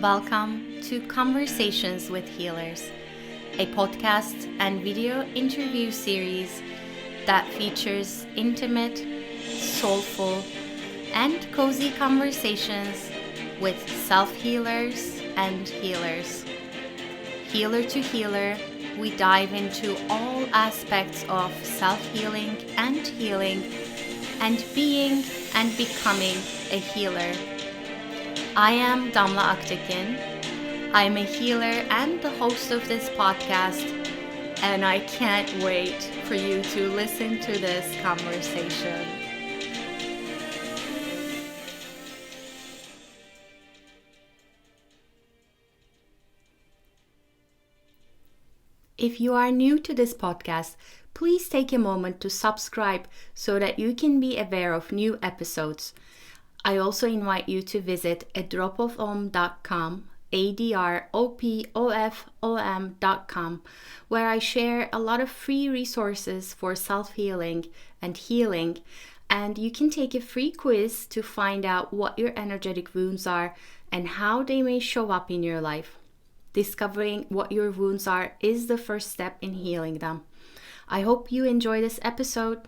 Welcome to Conversations with Healers, a podcast and video interview series that features intimate, soulful, and cozy conversations with self-healers and healers. Healer to healer, we dive into all aspects of self-healing and healing, and being and becoming a healer. I am Damla Aktekin. I am a healer and the host of this podcast, and I can't wait for you to listen to this conversation. If you are new to this podcast, please take a moment to subscribe so that you can be aware of new episodes. I also invite you to visit adropofom.com, adropofom.com, where I share a lot of free resources for self-healing and healing, and you can take a free quiz to find out what your energetic wounds are and how they may show up in your life. Discovering what your wounds are is the first step in healing them. I hope you enjoy this episode.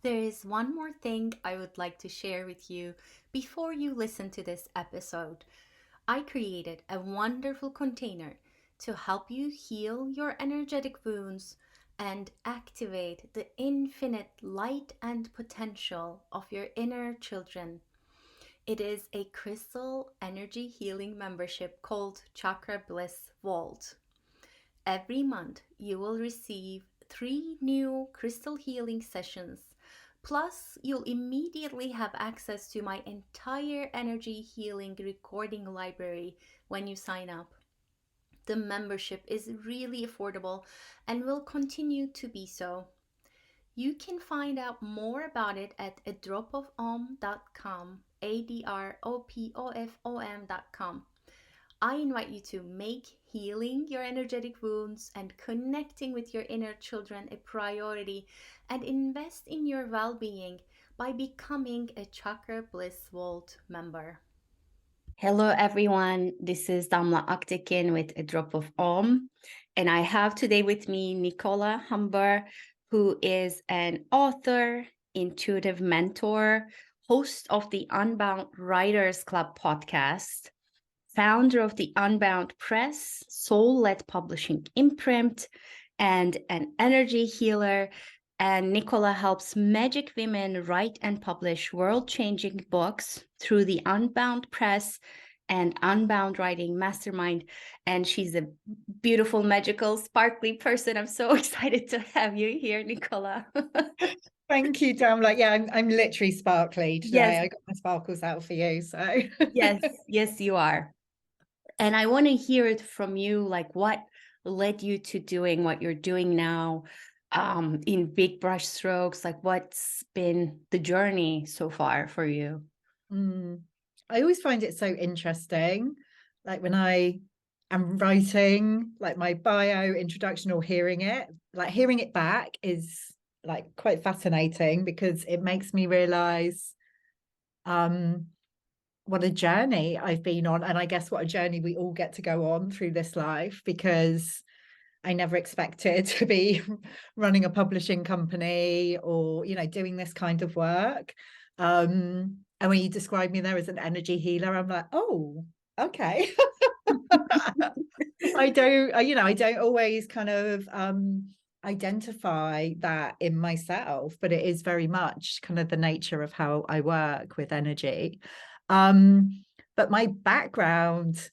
There is one more thing I would like to share with you before you listen to this episode. I created a wonderful container to help you heal your energetic wounds and activate the infinite light and potential of your inner children. It is a crystal energy healing membership called Chakra Bliss Vault. Every month you will receive 3 new crystal healing sessions. Plus, you'll immediately have access to my entire energy healing recording library when you sign up. The membership is really affordable and will continue to be so. You can find out more about it at adropofom.com, adropofom.com. I invite you to make healing your energetic wounds and connecting with your inner children a priority and invest in your well-being by becoming a Chakra Bliss Vault member. Hello everyone, this is Damla Aktekin with A Drop of Om, and I have today with me Nicola Humber, who is an author, intuitive mentor, host of the Unbound Writers Club podcast, founder of the Unbound Press, soul-led publishing imprint, and an energy healer. And Nicola helps magic women write and publish world-changing books through the Unbound Press and Unbound Writing Mastermind. And she's a beautiful, magical, sparkly person. I'm so excited to have you here, Nicola. Thank you, Damla. Yeah, I'm literally sparkly today. Yes. I got my sparkles out for you. So yes, you are. And I want to hear it from you, like what led you to doing what you're doing now, in big brush strokes, like what's been the journey so far for you? I always find it so interesting, like when I am writing like my bio introduction or hearing it back is like quite fascinating because it makes me realize what a journey I've been on, and I guess what a journey we all get to go on through this life, because I never expected to be running a publishing company or, doing this kind of work. And when you describe me there as an energy healer, I'm like, oh, okay. I don't always kind of identify that in myself, but it is very much kind of the nature of how I work with energy. But my background,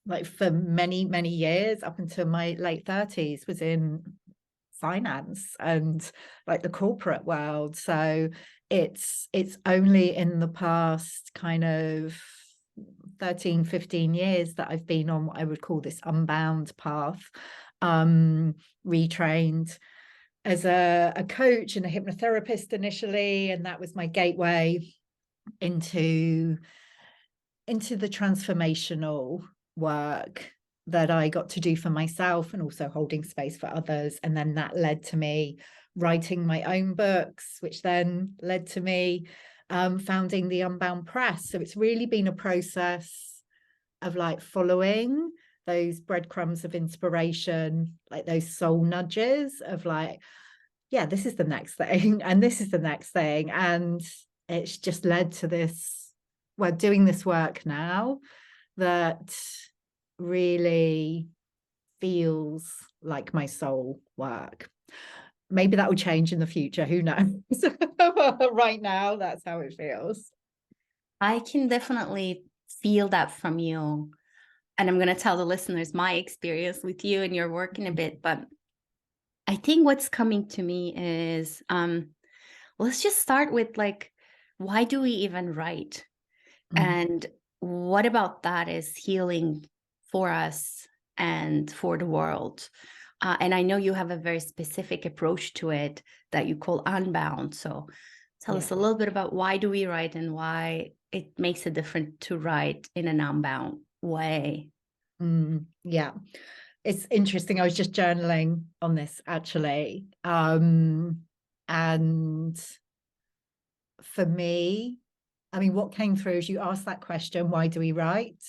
like for many, many years, up until my late 30s, was in finance and like the corporate world. So it's only in the past kind of 13, 15 years that I've been on what I would call this unbound path, retrained as a coach and a hypnotherapist initially, and that was my gateway into the transformational work that I got to do for myself and also holding space for others. And then that led to me writing my own books, which then led to me founding the Unbound Press. So it's really been a process of like following those breadcrumbs of inspiration, like those soul nudges of like, yeah, this is the next thing and this is the next thing. And it's just led to this, we're doing this work now that really feels like my soul work. Maybe that will change in the future, who knows? Right now, that's how it feels. I can definitely feel that from you. And I'm going to tell the listeners my experience with you and your work in a bit. But I think what's coming to me is, let's just start with like, why do we even write? And what about that is healing for us and for the world? And I know you have a very specific approach to it that you call Unbound. So tell us a little bit about why do we write and why it makes it different to write in an unbound way. Yeah, it's interesting. I was just journaling on this actually. And for me, I mean, what came through as you asked that question, why do we write?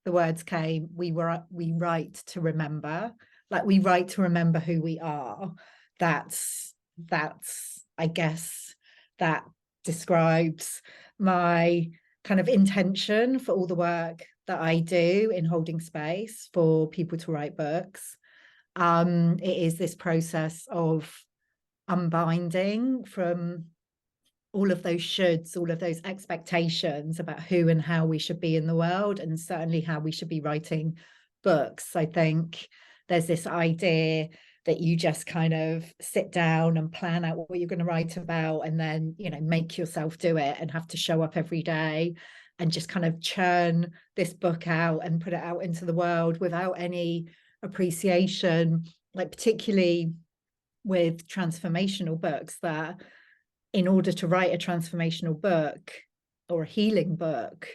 The words came, we write to remember, like we write to remember who we are. That's, I guess, that describes my kind of intention for all the work that I do in holding space for people to write books. It is this process of unbinding from all of those shoulds, all of those expectations about who and how we should be in the world, and certainly how we should be writing books. I think there's this idea that you just kind of sit down and plan out what you're going to write about, and then, you know, make yourself do it and have to show up every day and just kind of churn this book out and put it out into the world without any appreciation, like particularly with transformational books, that in order to write a transformational book or a healing book,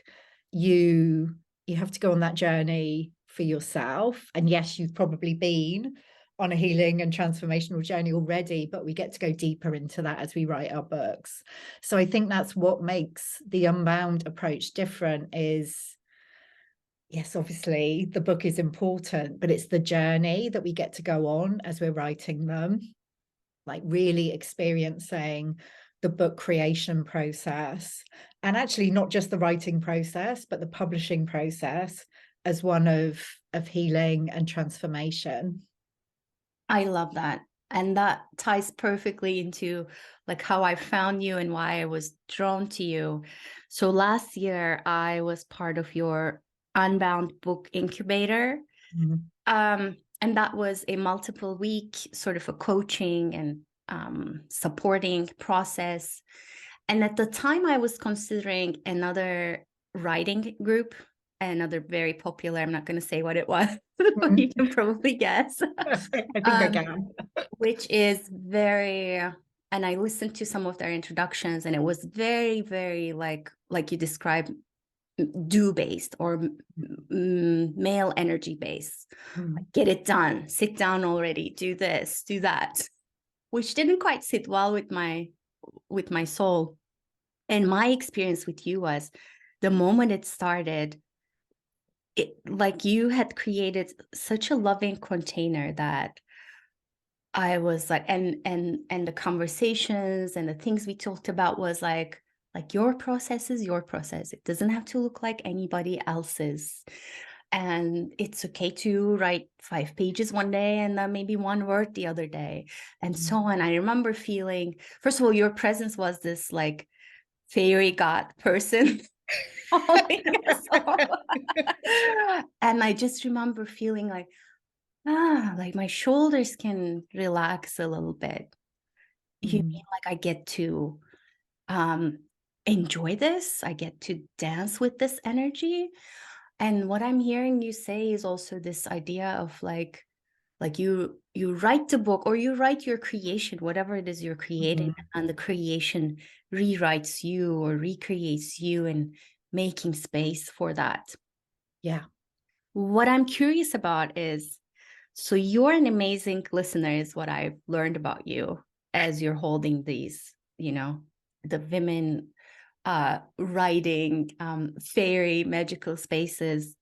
you have to go on that journey for yourself. And yes, you've probably been on a healing and transformational journey already, but we get to go deeper into that as we write our books. So I think that's what makes the Unbound approach different is, yes, obviously the book is important, but it's the journey that we get to go on as we're writing them, like really experiencing the book creation process, and actually not just the writing process, but the publishing process as one of healing and transformation. I love that. And that ties perfectly into like how I found you and why I was drawn to you. So last year I was part of your Unbound Book incubator. And that was a multiple week sort of a coaching and supporting process. And at the time I was considering another writing group, another very popular, I'm not going to say what it was, but you can probably guess. I think I can. Which is very, and I listened to some of their introductions, and it was very, very like you described, do-based or male energy based. Get it done, sit down already, do this, do that, which didn't quite sit well with my soul. And my experience with you was the moment it started, it like you had created such a loving container that I was like, and the conversations and the things we talked about was like your process is your process. It doesn't have to look like anybody else's. And it's okay to write 5 pages one day and then maybe 1 word the other day and so on. I remember feeling, first of all, your presence was this like fairy god person. And I just remember feeling like, like my shoulders can relax a little bit. You mean like I get to enjoy this? I get to dance with this energy? And what I'm hearing you say is also this idea of like you write the book or you write your creation, whatever it is you're creating, and the creation rewrites you or recreates you, and making space for that. Yeah. What I'm curious about is, so you're an amazing listener is what I've learned about you as you're holding these, you know, the women writing fairy magical spaces.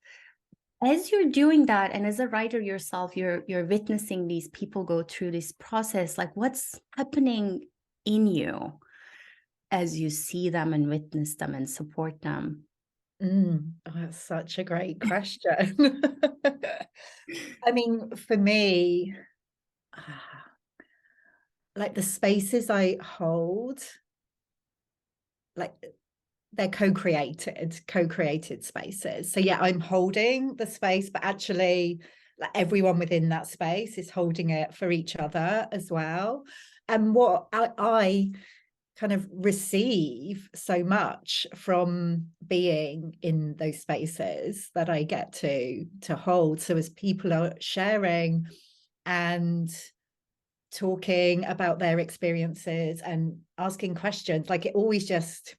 As you're doing that, and as a writer yourself, you're witnessing these people go through this process, like what's happening in you as you see them and witness them and support them? Oh, that's such a great question. I mean, for me, like the spaces I hold, like they're co-created spaces. So yeah, I'm holding the space, but actually like everyone within that space is holding it for each other as well. And what I kind of receive so much from being in those spaces that I get to hold. So as people are sharing and talking about their experiences and asking questions, like it always just,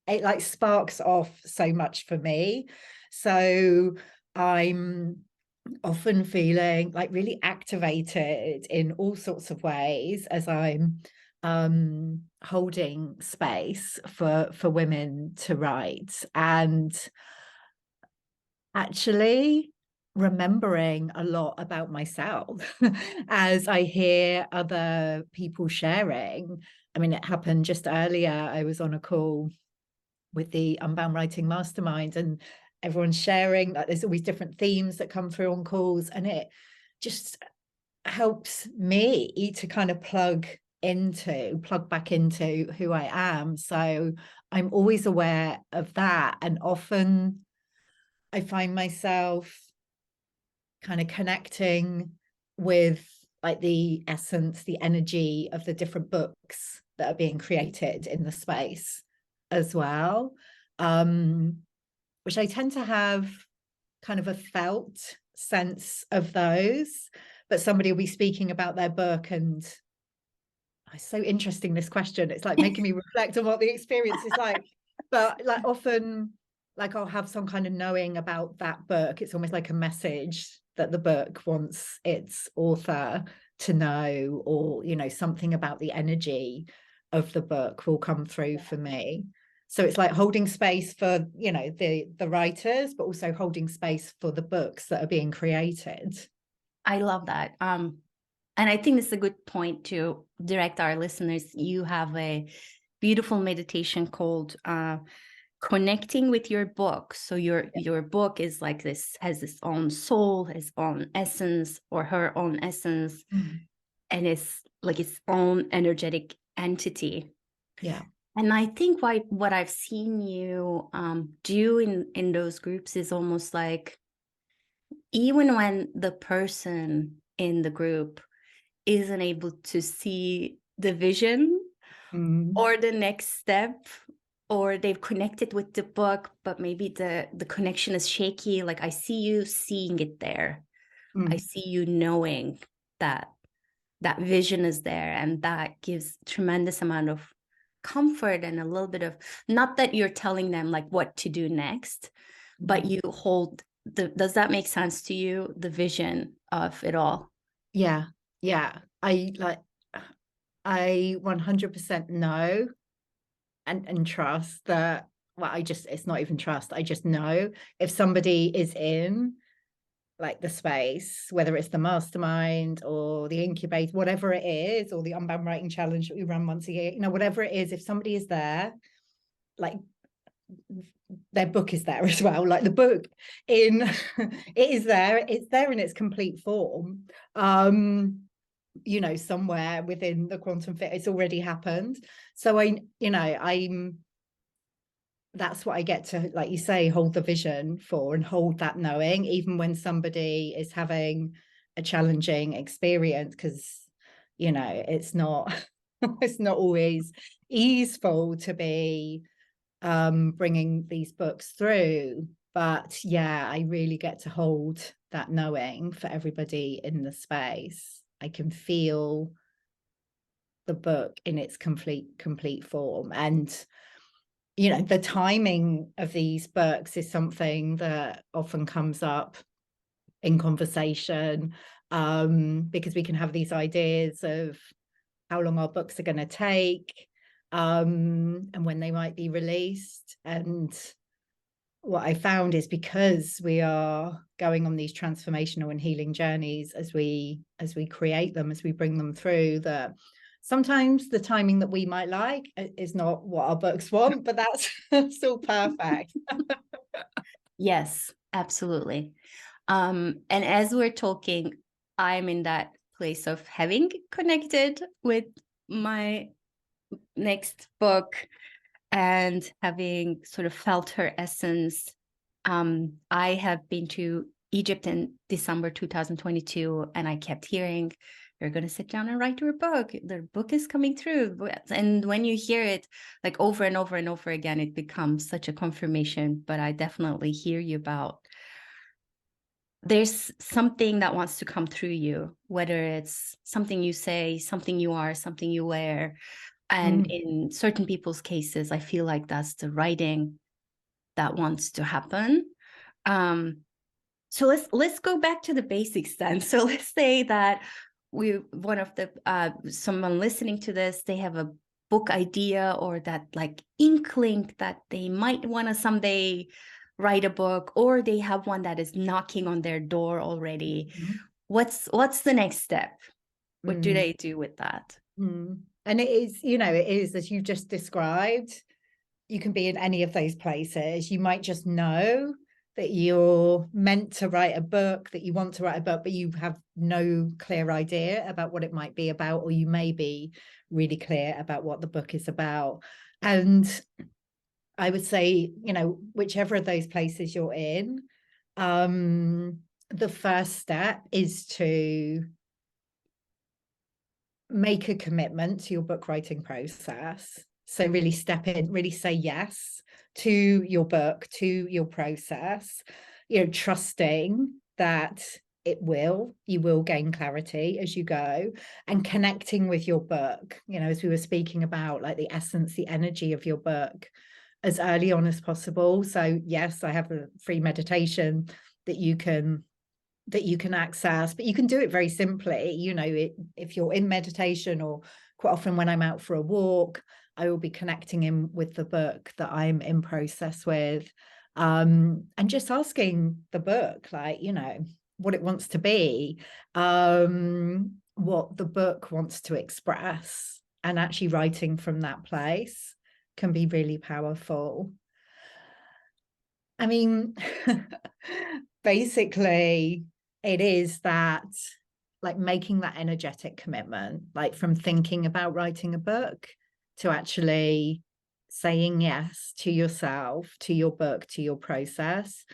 it like sparks off so much for me. So I'm often feeling like really activated in all sorts of ways as I'm holding space for women to write, and actually remembering a lot about myself as I hear other people sharing. I mean, it happened just earlier. I was on a call with the Unbound Writing Mastermind, and everyone's sharing, like there's always different themes that come through on calls, and it just helps me to kind of plug back into who I am. So I'm always aware of that, and often I find myself kind of connecting with like the essence, the energy of the different books that are being created in the space as well, which I tend to have kind of a felt sense of those, but somebody will be speaking about their book, and it's so interesting, this question. It's like making me reflect on what the experience is like. But like often, like I'll have some kind of knowing about that book. It's almost like a message that the book wants its author to know, or, you know, something about the energy of the book will come through for me. So it's like holding space for, you know, the writers, but also holding space for the books that are being created. I love that. And I think this is a good point to direct our listeners. You have a beautiful meditation called connecting with your book. So your book is like this, has its own soul, its own essence, or her own essence, and it's like its own energetic entity. Yeah. And I think what I've seen you do in those groups is almost like, even when the person in the group isn't able to see the vision or the next step, or they've connected with the book, but maybe the connection is shaky. Like I see you seeing it there. I see you knowing that vision is there, and that gives tremendous amount of comfort and a little bit of, not that you're telling them like what to do next, but you hold does that make sense to you, the vision of it all? Yeah. I 100% know and trust that, well, it's not even trust. I just know if somebody is in like the space, whether it's the mastermind or the incubator, whatever it is, or the Unbound Writing Challenge that we run once a year, you know, whatever it is, if somebody is there, like their book is there as well. Like the book in it is there, it's there in its complete form. You know, somewhere within the quantum fit, it's already happened. So that's what I get to, like you say, hold the vision for, and hold that knowing, even when somebody is having a challenging experience, because, you know, it's not it's not always easeful to be bringing these books through. But yeah, I really get to hold that knowing for everybody in the space. I can feel the book in its complete form. And, you know, the timing of these books is something that often comes up in conversation, because we can have these ideas of how long our books are going to take, and when they might be released. And what I found is, because we are going on these transformational and healing journeys as we create them, as we bring them through, that sometimes the timing that we might like is not what our books want, but that's still perfect. Yes, absolutely. And as we're talking, I'm in that place of having connected with my next book and having sort of felt her essence. I have been to Egypt in December 2022, and I kept hearing, you're going to sit down and write your book. The book is coming through. And when you hear it like over and over and over again, it becomes such a confirmation. But I definitely hear you about there's something that wants to come through you, whether it's something you say, something you are, something you wear. And in certain people's cases, I feel like that's the writing that wants to happen. So let's go back to the basics then. So let's say that someone listening to this, they have a book idea or that like inkling that they might want to someday write a book, or they have one that is knocking on their door already. What's the next step? What do they do with that? And it is, as you just described, you can be in any of those places. You might just know that you're meant to write a book, that you want to write a book, but you have no clear idea about what it might be about, or you may be really clear about what the book is about. And I would say, whichever of those places you're in, the first step is to make a commitment to your book writing process. So really step in, really say yes to your book, to your process, trusting that you will gain clarity as you go, and connecting with your book, as we were speaking about, like the essence, the energy of your book as early on as possible. So yes, I have a free meditation that you can access, but you can do it very simply. If you're in meditation, or quite often when I'm out for a walk, I will be connecting in with the book that I'm in process with, and just asking the book, like, what it wants to be, what the book wants to express, and actually writing from that place can be really powerful. I mean, basically, it is that, like, making that energetic commitment, like from thinking about writing a book to actually saying yes to yourself, to your book, to your process,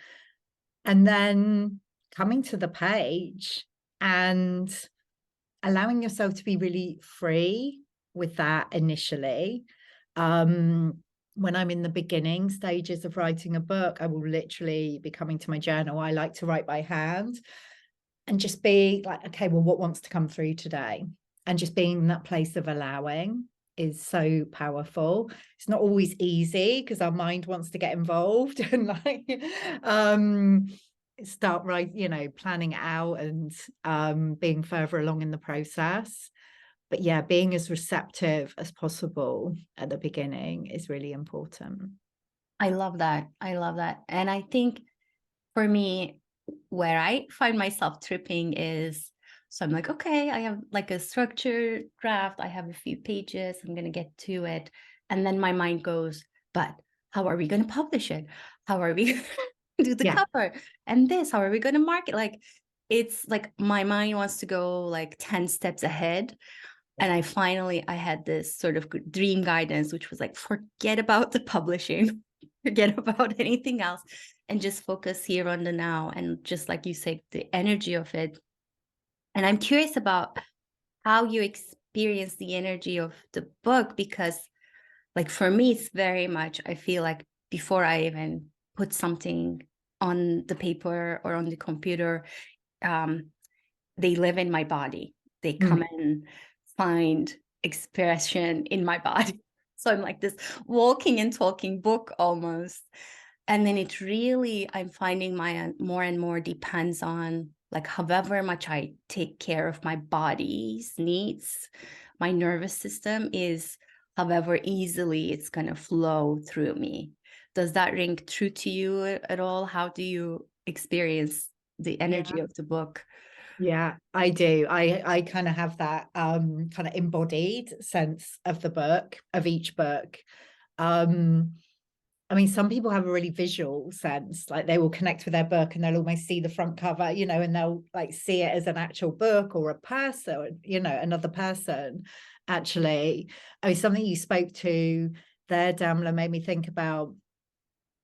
and then coming to the page and allowing yourself to be really free with that initially. When I'm in the beginning stages of writing a book, I will literally be coming to my journal. I like to write by hand and just be like, okay, well, what wants to come through today? And just being in that place of allowing is so powerful. It's not always easy because our mind wants to get involved and start planning it out and being further along in the process. But yeah, being as receptive as possible at the beginning is really important. I love that. And I think for me, where I find myself tripping is, so I'm like, okay, I have like a structured draft. I have a few pages. I'm going to get to it. And then my mind goes, but how are we going to publish it? How are we going to do the cover? And this, how are we going to market? Like, it's like my mind wants to go like 10 steps ahead. And I had this sort of dream guidance, which was like, forget about the publishing, forget about anything else, and just focus here on the now. And just like you said, the energy of it. And I'm curious about how you experience the energy of the book, because like for me, it's very much, I feel like before I even put something on the paper or on the computer, they live in my body. They come and find expression in my body. So I'm like this walking and talking book almost. And then it really, I'm finding my more and more depends on like however much I take care of my body's needs, my nervous system is however easily it's going to flow through me. Does that ring true to you at all? How do you experience the energy of the book? Yeah, I do. I kind of have that kind of embodied sense of the book, of each book. I mean, some people have a really visual sense, like they will connect with their book and they'll almost see the front cover, you know, and they'll like see it as an actual book or a person, you know, another person. Actually, I mean, something you spoke to there, Damla, made me think about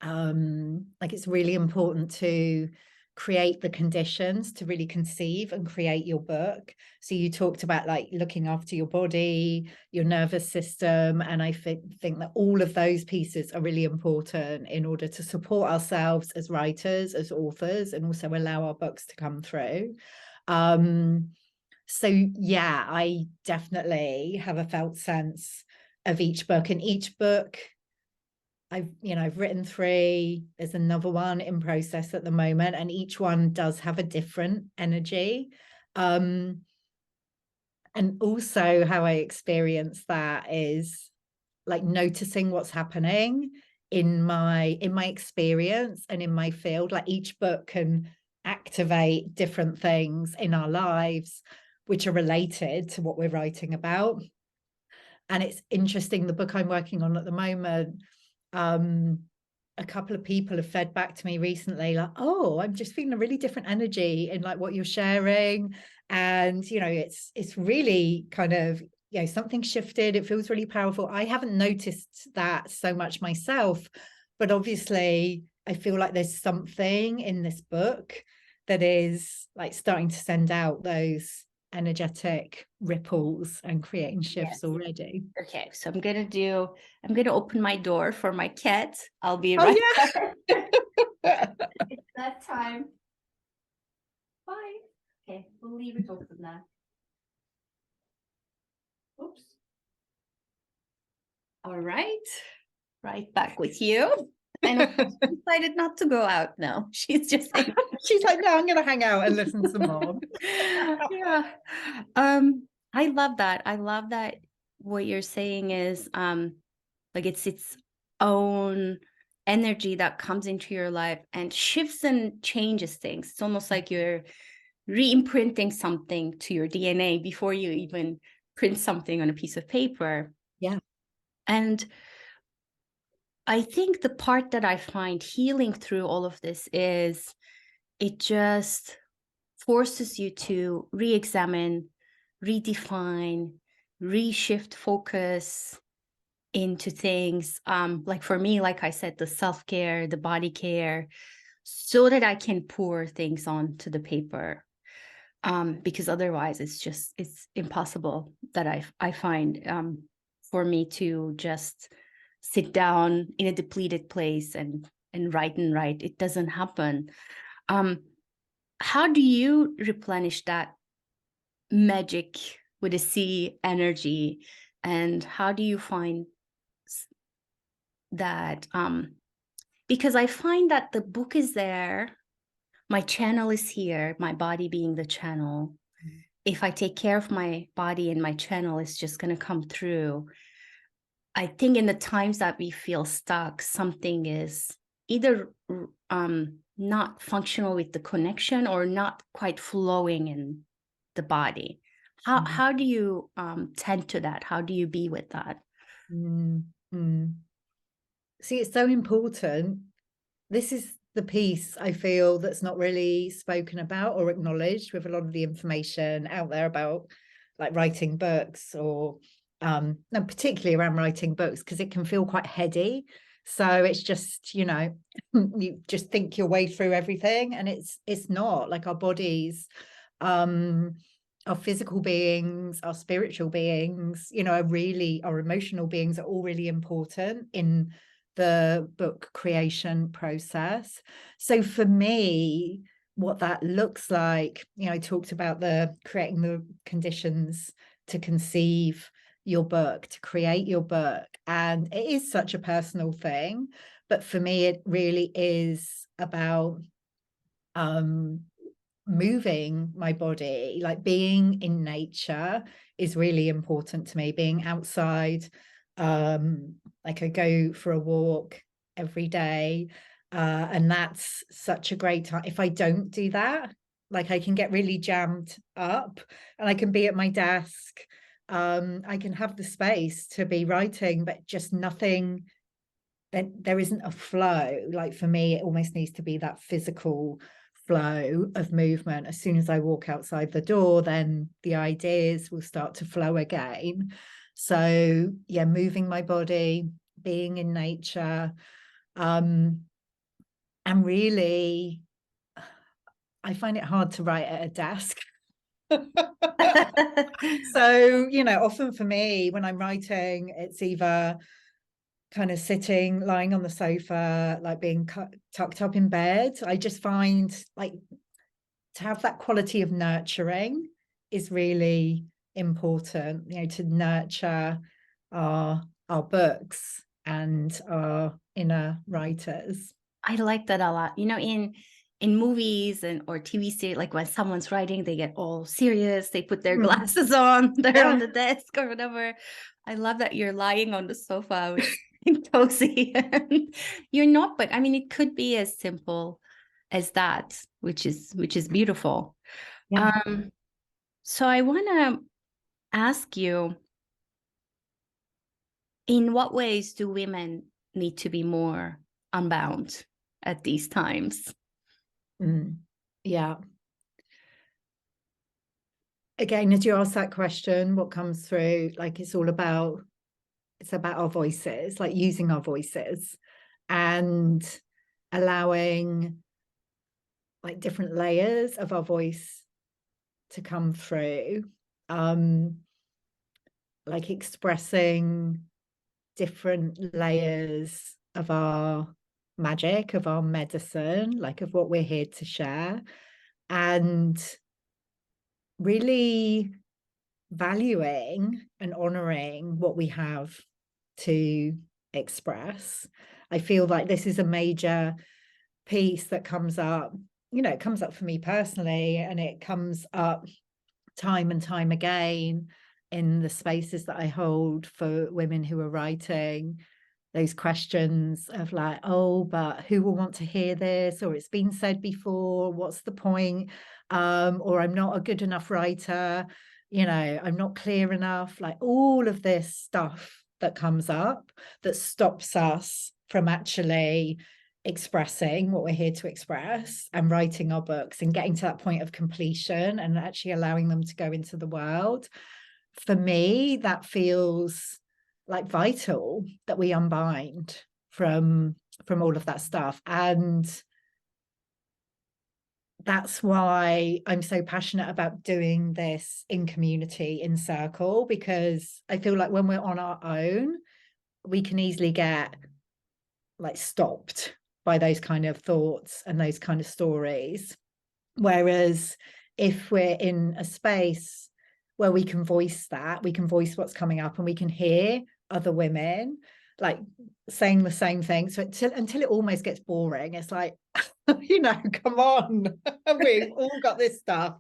like it's really important to create the conditions to really conceive and create your book. So you talked about like looking after your body, your nervous system, and I think that all of those pieces are really important in order to support ourselves as writers, as authors, and also allow our books to come through. So yeah, I definitely have a felt sense of each book, and each book I've written 3. There's another one in process at the moment, and each one does have a different energy. And also how I experience that is like noticing what's happening in my experience and in my field. Like each book can activate different things in our lives which are related to what we're writing about. And it's interesting, the book I'm working on at the moment, a couple of people have fed back to me recently like, oh, I'm just feeling a really different energy in like what you're sharing, and you know it's really kind of, you know, something shifted, it feels really powerful. I haven't noticed that so much myself, but obviously I feel like there's something in this book that is like starting to send out those energetic ripples and creating shifts already. Okay, so I'm gonna open my door for my cat. I'll be Oh right yeah. back. It's that time. Bye. Okay, we'll leave it open now. Oops. All right back with you. And she decided not to go out now. She's just saying, she's like, no, I'm gonna hang out and listen some more. Yeah. I love that. I love that what you're saying is like it's its own energy that comes into your life and shifts and changes things. It's almost like you're re-imprinting something to your DNA before you even print something on a piece of paper. Yeah. And I think the part that I find healing through all of this is it just forces you to re-examine, redefine, reshift focus into things. Like for me, like I said, the self-care, the body care, so that I can pour things onto the paper. Because otherwise it's impossible that I find for me to just sit down in a depleted place and write. It doesn't happen. How do you replenish that magic with a C energy, and how do you find that? Because I find that the book is there, my channel is here, my body being the channel. If I take care of my body and my channel is just going to come through. I think in the times that we feel stuck, something is either not functional with the connection or not quite flowing in the body. How do you tend to that? How do you be with that? See, it's so important. This is the piece I feel that's not really spoken about or acknowledged with a lot of the information out there about like writing books, or no, particularly around writing books, because it can feel quite heady. So it's just, you know, you just think your way through everything, and it's not. Like our bodies, our physical beings, our spiritual beings, you know, our emotional beings are all really important in the book creation process. So for me, what that looks like, you know, I talked about the creating the conditions to conceive your book, to create your book, and it is such a personal thing, but for me it really is about moving my body. Like being in nature is really important to me, being outside. Like I go for a walk every day. And that's such a great time. If I don't do that, like I can get really jammed up and I can be at my desk. I can have the space to be writing, but just nothing, there isn't a flow. Like for me, it almost needs to be that physical flow of movement. As soon as I walk outside the door, then the ideas will start to flow again. So yeah, moving my body, being in nature, and really, I find it hard to write at a desk. So, often for me, when I'm writing, it's either kind of sitting, lying on the sofa, like being tucked up in bed. I just find like to have that quality of nurturing is really important, to nurture our books and our inner writers. I like that a lot. In movies or TV series, like when someone's writing, they get all serious, they put their glasses on, they're on the desk or whatever. I love that you're lying on the sofa with cozy. You're not, but I mean, it could be as simple as that, which is beautiful. Yeah. So I want to ask you, in what ways do women need to be more unbound at these times? Yeah. Again, as you ask that question, what comes through, like it's about our voices, like using our voices and allowing like different layers of our voice to come through, like expressing different layers of our magic, of our medicine, like of what we're here to share, and really valuing and honoring what we have to express. I feel like this is a major piece that comes up, it comes up for me personally, and it comes up time and time again in the spaces that I hold for women who are writing. Those questions of like, oh, but who will want to hear this? Or it's been said before, what's the point? Or I'm not a good enough writer, I'm not clear enough, like all of this stuff that comes up that stops us from actually expressing what we're here to express and writing our books and getting to that point of completion and actually allowing them to go into the world. For me, that feels like vital that we unbind from all of that stuff. And that's why I'm so passionate about doing this in community, in circle, because I feel like when we're on our own, we can easily get like stopped by those kind of thoughts and those kind of stories. Whereas if we're in a space where we can voice that, we can voice what's coming up and we can hear other women like saying the same thing. So until it almost gets boring, it's like, come on, we've all got this stuff.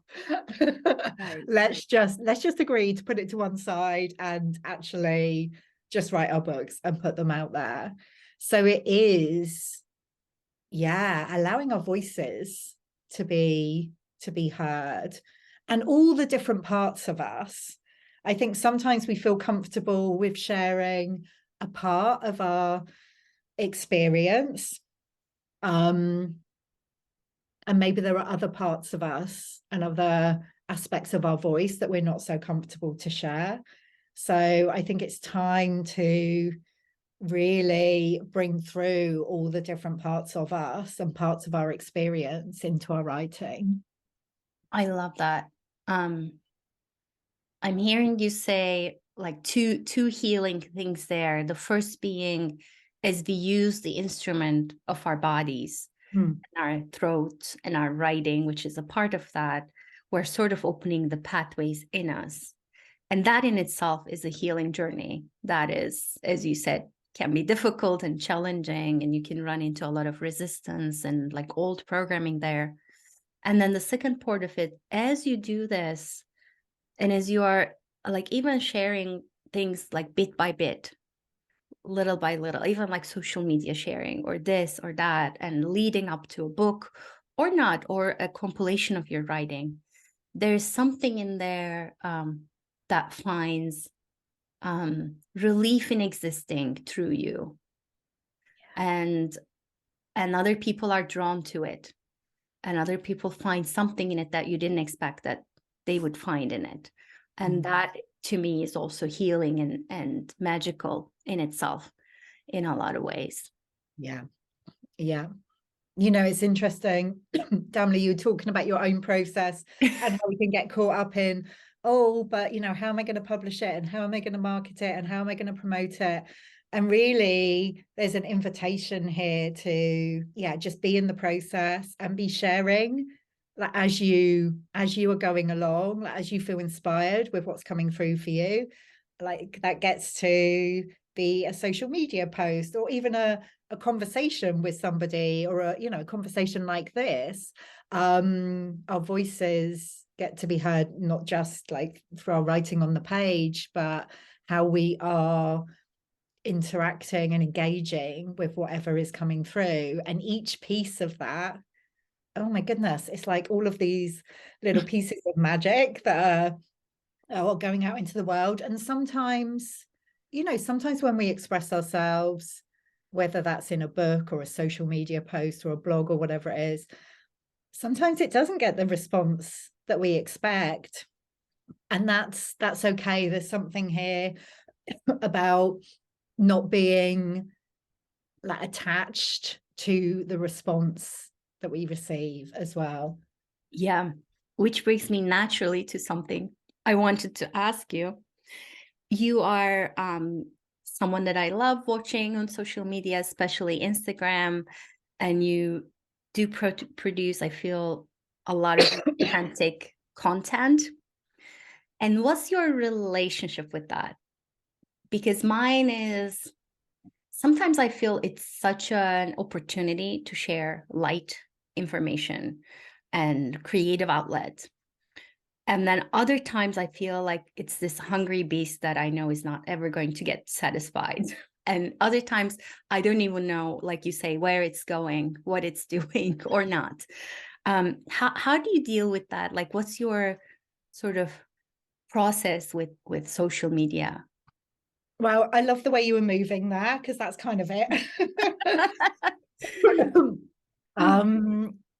Right. Let's just agree to put it to one side and actually just write our books and put them out there. So it is, allowing our voices to be heard, and all the different parts of us. I think sometimes we feel comfortable with sharing a part of our experience, and maybe there are other parts of us and other aspects of our voice that we're not so comfortable to share. So I think it's time to really bring through all the different parts of us and parts of our experience into our writing. I love that. I'm hearing you say like two healing things there. The first being, as we use the instrument of our bodies, and our throat and our writing, which is a part of that, we're sort of opening the pathways in us. And that in itself is a healing journey that is, as you said, can be difficult and challenging, and you can run into a lot of resistance and like old programming there. And then the second part of it, as you do this, and as you are like even sharing things like bit by bit, little by little, even like social media sharing or this or that, and leading up to a book or not, or a compilation of your writing, there's something in there that finds relief in existing through you. And other people are drawn to it. And other people find something in it that you didn't expect that they would find in it. And that, to me, is also healing and magical in itself in a lot of ways. Yeah. Yeah. You know, it's interesting, Damla, you were talking about your own process and how we can get caught up in, oh, but, you know, how am I going to publish it? And how am I going to market it? And how am I going to promote it? And really, there's an invitation here to, just be in the process and be sharing, like, as you are going along, like, as you feel inspired with what's coming through for you. Like, that gets to be a social media post, or even a conversation with somebody, or a conversation like this. Our voices get to be heard, not just like through our writing on the page, but how we are interacting and engaging with whatever is coming through. And each piece of that, oh my goodness, it's like all of these little pieces of magic that are going out into the world. And sometimes, sometimes when we express ourselves, whether that's in a book or a social media post or a blog or whatever it is, sometimes it doesn't get the response that we expect. And that's okay. There's something here about not being like attached to the response that we receive as well. Yeah, which brings me naturally to something I wanted to ask you. You are someone that I love watching on social media, especially Instagram, and you do produce, I feel, a lot of authentic content. And what's your relationship with that? Because mine is, sometimes I feel it's such an opportunity to share light information and creative outlet. And then other times I feel like it's this hungry beast that I know is not ever going to get satisfied. And other times I don't even know, like you say, where it's going, what it's doing or not. How do you deal with that? Like, what's your sort of process with social media? Well, I love the way you were moving there, because that's kind of it.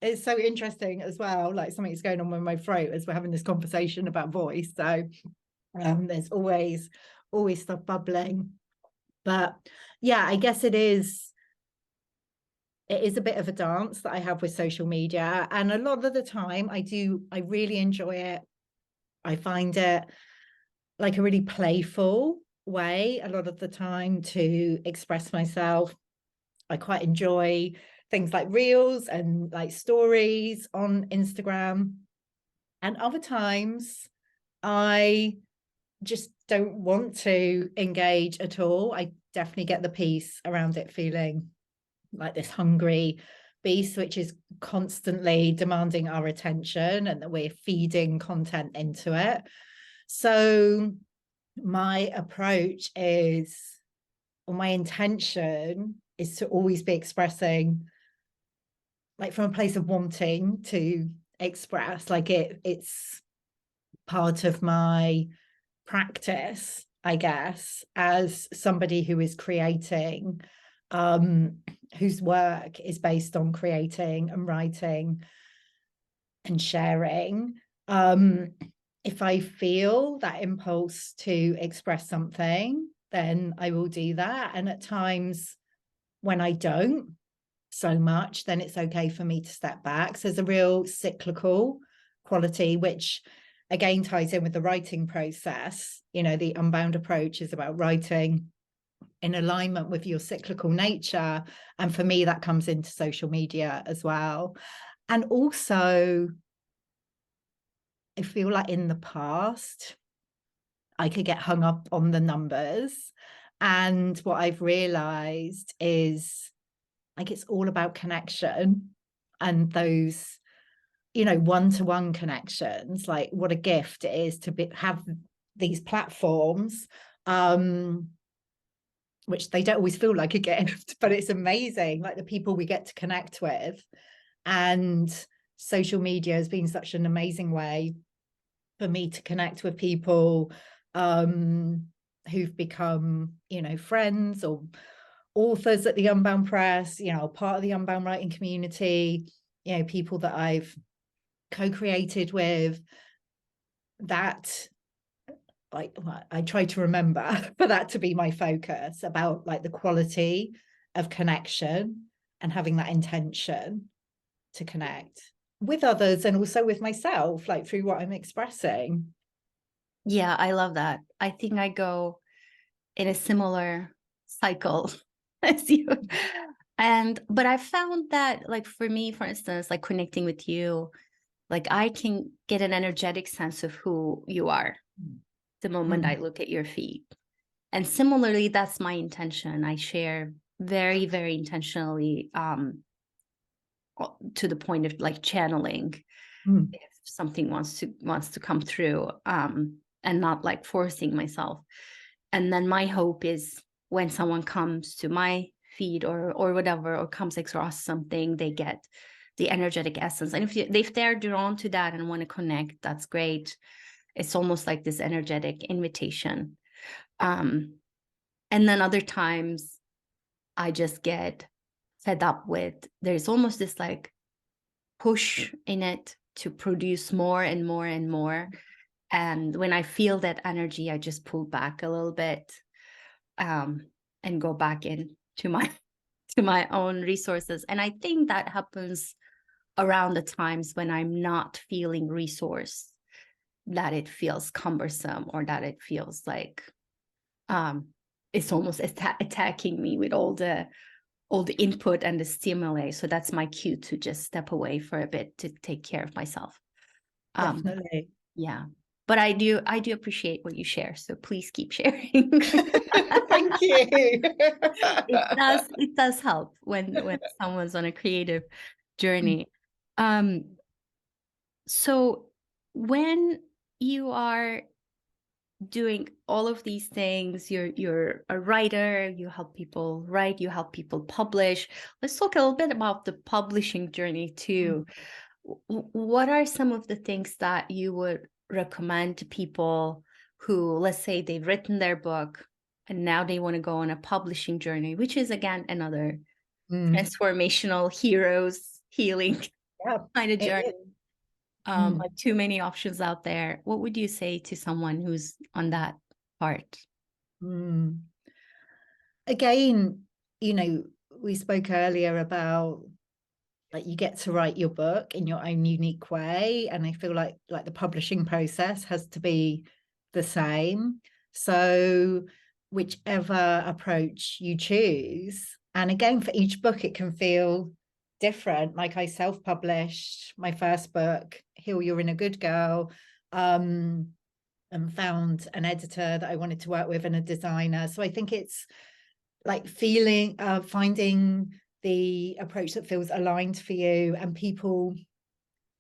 It's so interesting as well, like something's going on with my throat as we're having this conversation about voice. So there's always stuff bubbling. But yeah, I guess it is a bit of a dance that I have with social media. And a lot of the time I really enjoy it. I find it like a really playful way a lot of the time to express myself. I quite enjoy things like reels and like stories on Instagram. And other times I just don't want to engage at all. I definitely get the piece around it feeling like this hungry beast, which is constantly demanding our attention, and that we're feeding content into it. So my approach is, or my intention is, to always be expressing like from a place of wanting to express. Like it's part of my practice, I guess, as somebody who is creating, whose work is based on creating and writing and sharing. If I feel that impulse to express something, then I will do that. And at times when I don't so much, then it's okay for me to step back. So there's a real cyclical quality, which again ties in with the writing process. The Unbound approach is about writing in alignment with your cyclical nature. And for me, that comes into social media as well. And also, I feel like in the past, I could get hung up on the numbers. And what I've realized is, like, it's all about connection, and those, one-to-one connections. Like, what a gift it is to have these platforms which they don't always feel like a gift, but it's amazing, like the people we get to connect with. And social media has been such an amazing way for me to connect with people who've become, friends or authors at the Unbound Press, part of the Unbound writing community, people that I've co-created with. That, like, I try to remember for that to be my focus, about like the quality of connection and having that intention to connect with others and also with myself, like through what I'm expressing. Yeah, I love that. I think I go in a similar cycle as you. But I found that, like, for me, for instance, like connecting with you, like I can get an energetic sense of who you are the moment I look at your feed. And similarly, that's my intention. I share very, very intentionally, to the point of like channeling if something wants to come through, and not like forcing myself. And then my hope is when someone comes to my feed or whatever, or comes across something, they get the energetic essence. And if they're drawn to that and want to connect, that's great. It's almost like this energetic invitation. And then other times I just get fed up with, there's almost this like push in it to produce more and more and more. And when I feel that energy, I just pull back a little bit, and go back into my own resources. And I think that happens around the times when I'm not feeling resourced, that it feels cumbersome, or that it feels like it's almost attacking me with all the input and the stimuli. So that's my cue to just step away for a bit to take care of myself. Definitely. Yeah. But I do appreciate what you share. So please keep sharing. Thank you. It does help when someone's on a creative journey. So when you are doing all of these things, you're a writer, you help people write, you help people publish. Let's talk a little bit about the publishing journey too. What are some of the things that you would recommend to people who, let's say they've written their book and now they want to go on a publishing journey, which is again another transformational heroes healing kind of journey? Like too many options out there. What would you say to someone who's on that part? Again, we spoke earlier about, like, you get to write your book in your own unique way, and I feel like the publishing process has to be the same. So whichever approach you choose, and again, for each book it can feel different. Like, I self-published my first book, Heal Your Inner Good Girl, and found an editor that I wanted to work with and a designer. So I think it's like finding the approach that feels aligned for you. And people,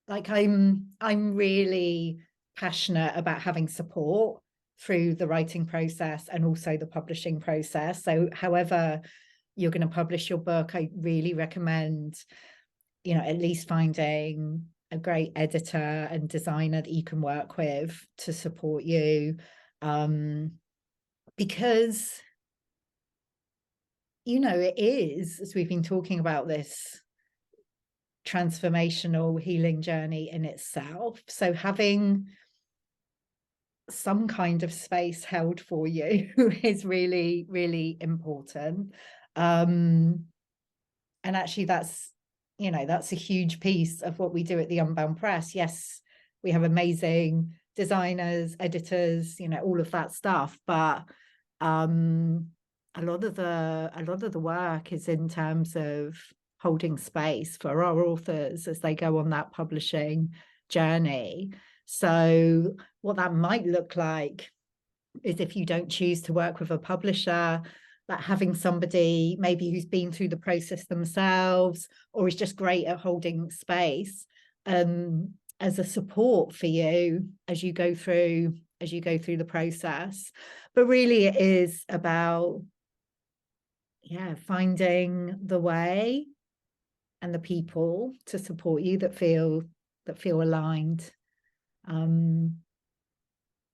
like, I'm really passionate about having support through the writing process and also the publishing process. So however you're going to publish your book, I really recommend, at least finding a great editor and designer that you can work with to support you, because it is, as we've been talking about, this transformational healing journey in itself. So having some kind of space held for you is really, really important. And actually that's a huge piece of what we do at the Unbound Press. Yes, we have amazing designers, editors, all of that stuff, but a lot of the work is in terms of holding space for our authors as they go on that publishing journey. So what that might look like is, if you don't choose to work with a publisher, that having somebody maybe who's been through the process themselves, or is just great at holding space, as a support for you as you go through the process. But really it is about finding the way and the people to support you that feel aligned. And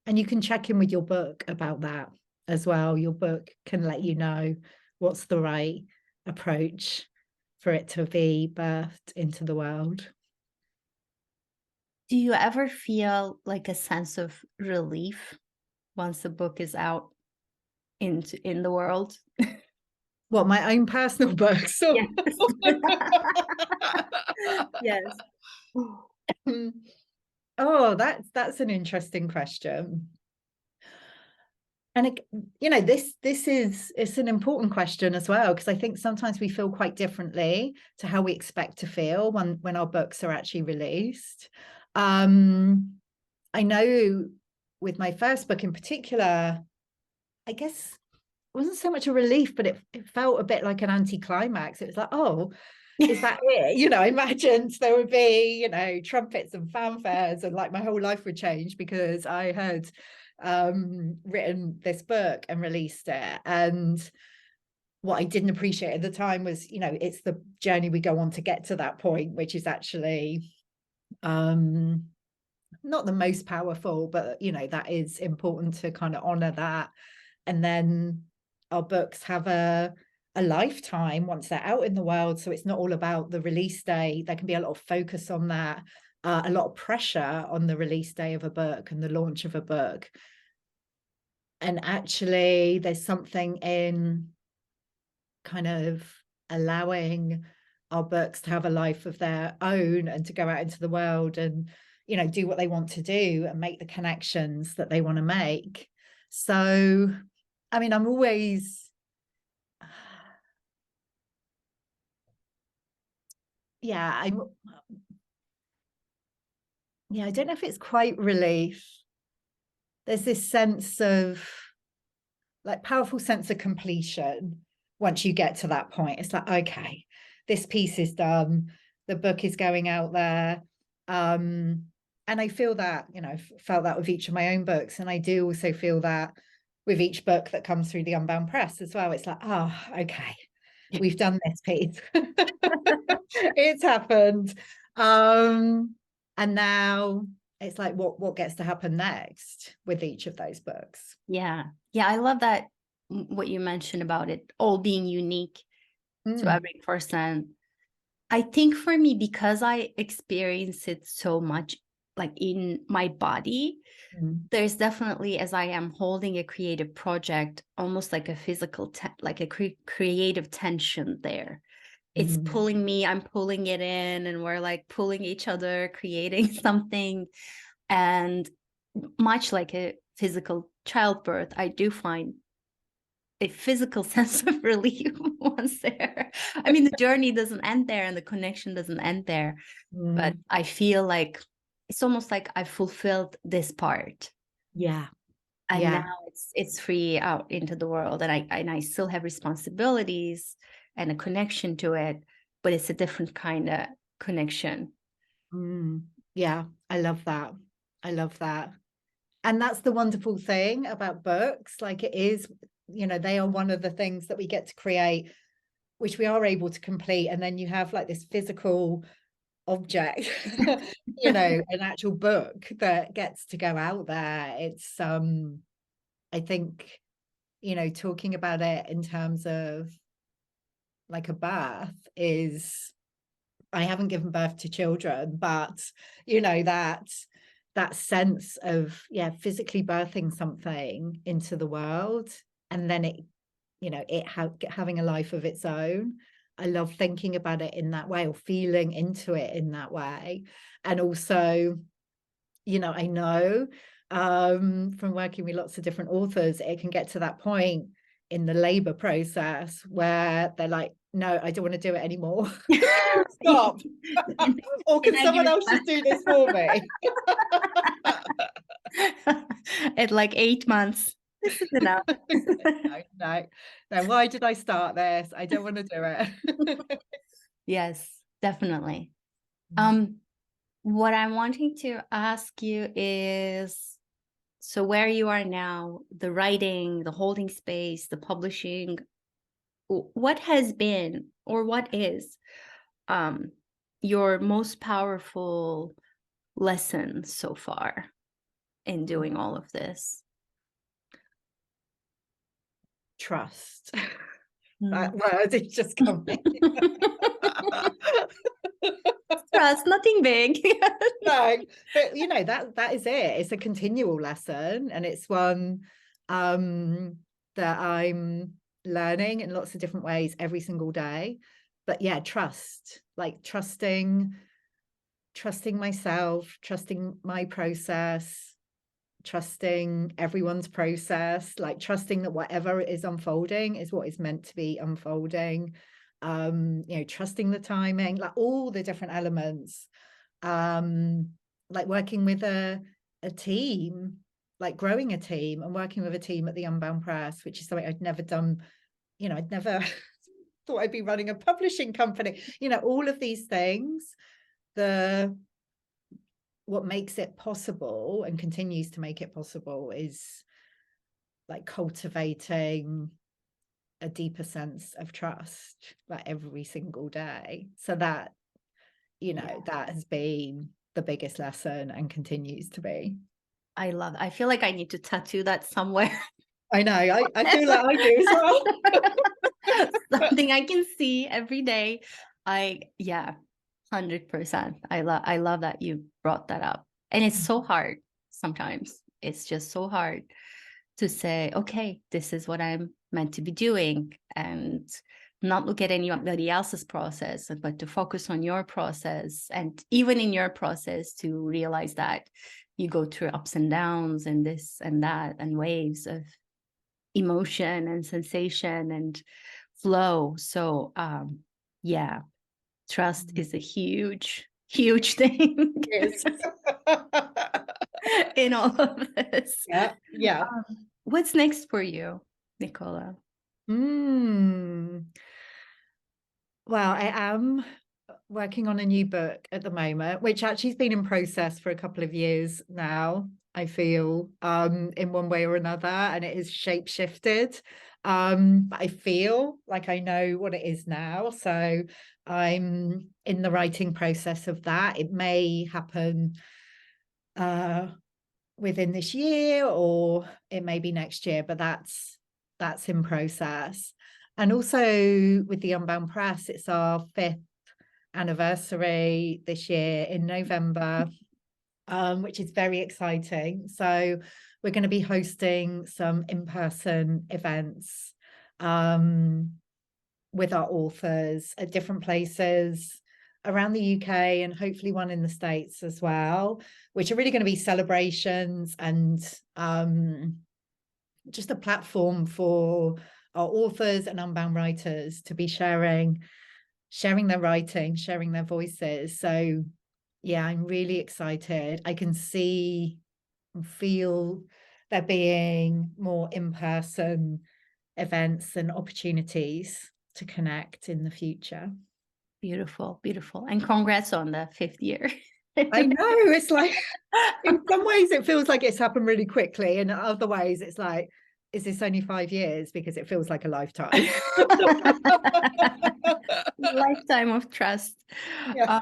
you can check in with your book about that as well. Your book can let you know what's the right approach for it to be birthed into the world. Do you ever feel like a sense of relief once the book is out in the world? What, my own personal books? Yes. Yes. Oh, that's an interesting question. And it's an important question as well, because I think sometimes we feel quite differently to how we expect to feel when our books are actually released. I know with my first book in particular, I guess it wasn't so much a relief, but it felt a bit like an anticlimax. It was like, oh, is that it? I imagined there would be, trumpets and fanfares, and like my whole life would change because I had written this book and released it. And what I didn't appreciate at the time was, it's the journey we go on to get to that point, which is actually not the most powerful, but that is important to kind of honor that. And then our books have a lifetime once they're out in the world, so it's not all about the release day. There can be a lot of focus on that, a lot of pressure on the release day of a book and the launch of a book. And actually there's something in kind of allowing our books to have a life of their own and to go out into the world and do what they want to do and make the connections that they want to make. So I mean, I'm always I don't know if it's quite relief. There's this sense of like powerful sense of completion once you get to that point. It's like, okay, this piece is done, the book is going out there. And I feel that, felt that with each of my own books. And I do also feel that with each book that comes through the Unbound Press as well. It's like, oh, okay, we've done this piece. It's happened. And now it's like, what gets to happen next with each of those books? Yeah. I love that, what you mentioned about it all being unique to every person. I think for me, because I experience it so much like in my body, there's definitely, as I am holding a creative project, almost like a physical like a creative tension there. It's pulling me, I'm pulling it in, and we're like pulling each other, creating something. And much like a physical childbirth, I do find a physical sense of relief once there. I mean, the journey doesn't end there and the connection doesn't end there, but I feel like it's almost like I fulfilled this part. And now it's free out into the world, and I still have responsibilities and a connection to it, but it's a different kind of connection. I love that. And that's the wonderful thing about books. Like, it is, they are one of the things that we get to create, which we are able to complete. And then you have like this physical object, an actual book that gets to go out there. It's I think, talking about it in terms of like a birth is, I haven't given birth to children, but that sense of physically birthing something into the world, and then having a life of its own. I love thinking about it in that way, or feeling into it in that way. And also, I know from working with lots of different authors, it can get to that point in the labor process where they're like, no, I don't want to do it anymore. Stop. Or can someone else just do this for me? At like 8 months. This is enough. No. Why did I start this? I don't want to do it. Yes, definitely. What I'm wanting to ask you is, so where you are now, the writing, the holding space, the publishing, what has been, or what is, your most powerful lesson so far in doing all of this? Trust. That word is just coming. Trust, nothing big. No, but you know, that is it. It's a continual lesson, and it's one that I'm learning in lots of different ways every single day. But yeah, trust, like trusting myself, trusting my process, trusting everyone's process, like trusting that whatever is unfolding is what is meant to be unfolding. You know, trusting the timing, like all the different elements. Like working with a team, like growing a team and working with a team at the Unbound Press, which is something I'd never done. You know, I'd never thought I'd be running a publishing company. You know, all of these things, what makes it possible and continues to make it possible is like cultivating a deeper sense of trust, like every single day. So that, you know, that has been the biggest lesson and continues to be. I feel like I need to tattoo that somewhere. I know, I feel like I do as well. Something I can see every day. 100%. I love that you brought that up. And it's so hard sometimes. It's just so hard to say, okay, this is what I'm meant to be doing, and not look at anybody else's process, but to focus on your process. And even in your process, to realize that you go through ups and downs and this and that and waves of emotion and sensation and flow. So yeah, trust is a huge thing. Yes. In all of this. Yeah. What's next for you, Nicola? Well, I am working on a new book at the moment, which actually has been in process for a couple of years now, I feel, in one way or another, and it is shape shifted. But I feel like I know what it is now. So I'm in the writing process of that. It may happen within this year, or it may be next year, but that's in process. And also with the Unbound Press, it's our 5th anniversary this year in November, which is very exciting. So we're going to be hosting some in-person events with our authors at different places around the UK, and hopefully one in the States as well, which are really going to be celebrations and just a platform for our authors and Unbound writers to be sharing their writing, sharing their voices. So yeah, I'm really excited. I can see and feel there being more in-person events and opportunities to connect in the future. Beautiful. And congrats on the 5th year. I know, it's like, in some ways it feels like it's happened really quickly, and in other ways it's like, is this only 5 years? Because it feels like a lifetime. Lifetime of trust. Yeah.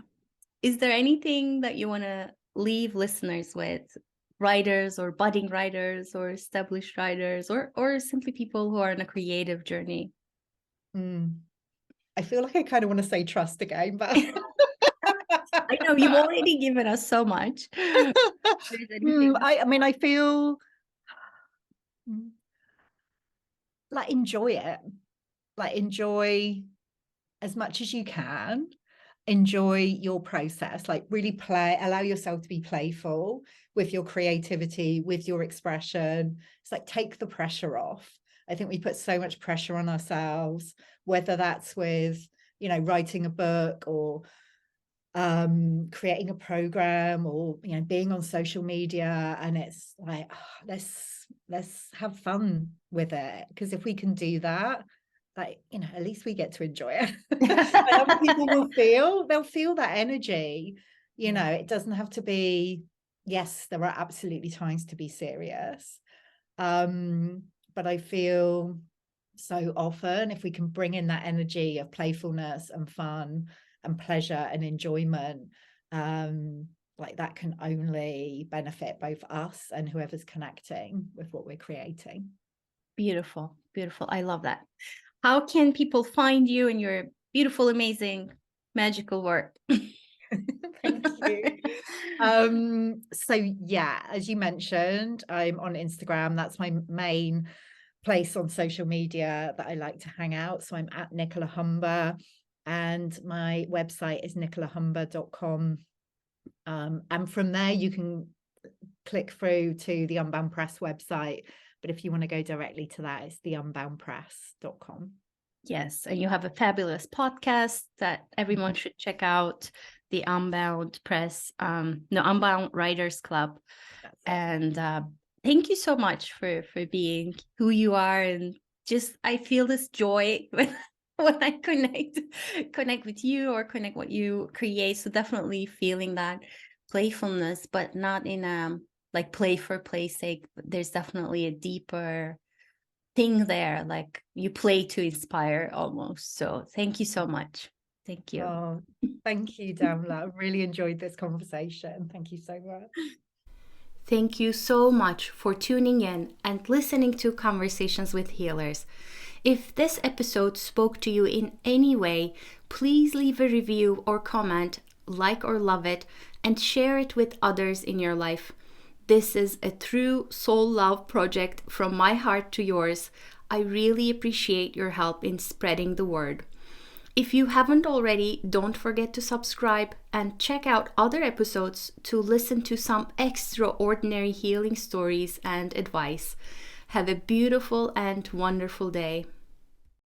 Is there anything that you want to leave listeners with, writers or budding writers or established writers, or simply people who are on a creative journey? I feel like I kind of want to say trust again, but I know you've already given us so much. I mean, I feel like enjoy it. Like enjoy as much as you can. Enjoy your process. Like really allow yourself to be playful with your creativity, with your expression. It's like take the pressure off. I think we put so much pressure on ourselves, whether that's with, you know, writing a book or creating a program, or, you know, being on social media, and it's like, oh, let's have fun with it, because if we can do that, like, you know, at least we get to enjoy it. And other people they'll feel that energy. You know, it doesn't have to be, yes, there are absolutely times to be serious, but I feel so often, if we can bring in that energy of playfulness and fun and pleasure and enjoyment, like that can only benefit both us and whoever's connecting with what we're creating. Beautiful, beautiful. I love that. How can people find you and your beautiful, amazing, magical work? Thank you. So yeah, as you mentioned, I'm on Instagram. That's my main place on social media that I like to hang out. So I'm at Nicola Humber, and my website is nicolahumber.com. And from there you can click through to the Unbound Press website. But if you want to go directly to that, it's the unboundpress.com. Yes, and you have a fabulous podcast that everyone should check out, the Unbound Press, Unbound Writers Club. And thank you so much for being who you are, and just I feel this joy when I connect with you or connect what you create. So definitely feeling that playfulness, but not in like play for play's sake. There's definitely a deeper thing there, like you play to inspire almost. So thank you so much. Thank you. Oh, thank you, Damla. I really enjoyed this conversation. Thank you so much. Thank you so much for tuning in and listening to Conversations with Healers. If this episode spoke to you in any way, please leave a review or comment, like or love it, and share it with others in your life. This is a true soul love project from my heart to yours. I really appreciate your help in spreading the word. If you haven't already, don't forget to subscribe and check out other episodes to listen to some extraordinary healing stories and advice. Have a beautiful and wonderful day.